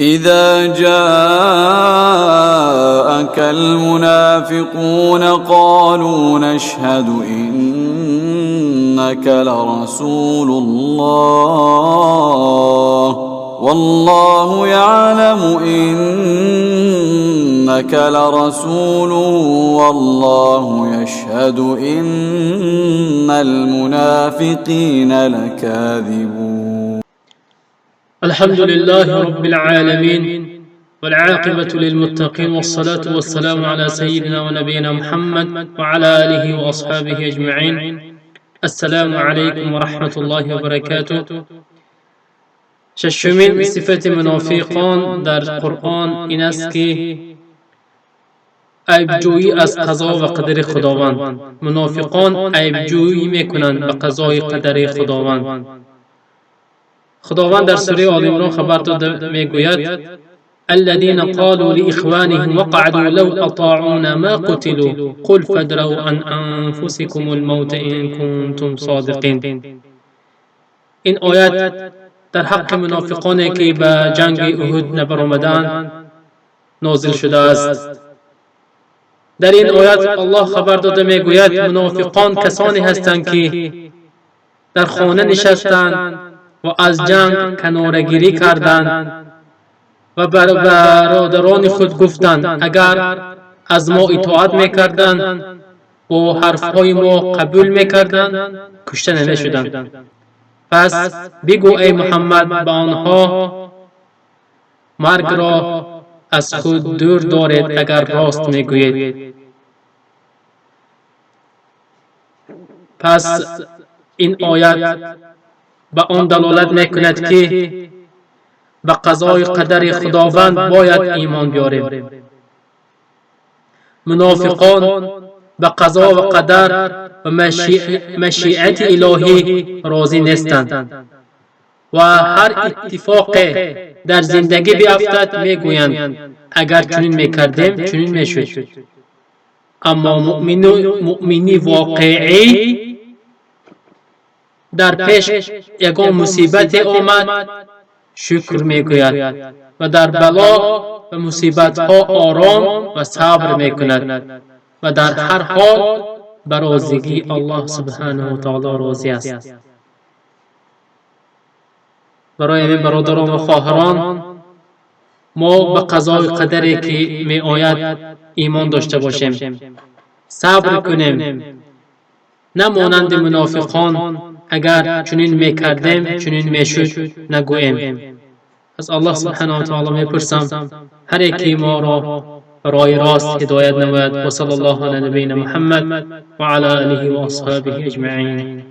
إذا جاءك المنافقون قالوا نشهد إنك لرسول الله والله يعلم إنك لرسوله والله يشهد إن المنافقين لكاذبون. الحمد لله رب العالمين والعاقبة للمتقين والصلاة والسلام على سيدنا ونبينا محمد وعلى آله وأصحابه أجمعين. السلام عليكم ورحمة الله وبركاته. ششمین صفت منافقان در قرآن این است که عیبجویی از قضا و قدر خداوند. منافقان عیبجویی میکنند به قضای قدر خداوند. خداوند در سوره آل عمران خبر داده میگوید الذين قالوا لإخوانهم وقعدوا لو أطاعونا ما قتلوا قل فادروا عن أنفسكم الموت إن كنتم صادقين. این آیت در حق منافقانی که به جنگ احد نبرآمدند نازل شده است. در این آیت الله خبر داده میگوید منافقان کسانی هستند که در خانه نشستند و از جنگ کناره‌گیری کردند و بر برادران خود گفتند اگر از ما اطاعت میکردند و حرفهای ما قبول میکردند کشته نمیشدند. پس بگو ای محمد به آنها مرگ را از خود دور دارید اگر راست میگویید. پس این آیت به آن دلالت میکند که به قضای قدر خداوند باید ایمان بیاریم. منافقان به قضا و قدر و مشیت الهی راضی نیستند و هر اتفاق در زندگی بیفتد میگویند اگر چنین میکردیم چنین میشد. اما مؤمنی واقعی در پیش یگان مصیبت آمد شکر میگوید و در بلا و مصیبت ها آرام و صبر میکند و در هر حال به راضیگی الله سبحانه و تعالی راضی است. برای همین برادران و خواهران ما به قضای قدری که می آید ایمان داشته باشیم، صبر کنیم، نه مانند منافقان اگر چنین میکردیم چنین میشد نگوییم. از الله سبحانه و تعالی میپرسم هر یکی ما را راه راست هدایت نماید. و صلی الله علی نبینا محمد و علی آله و اصحابه اجمعین.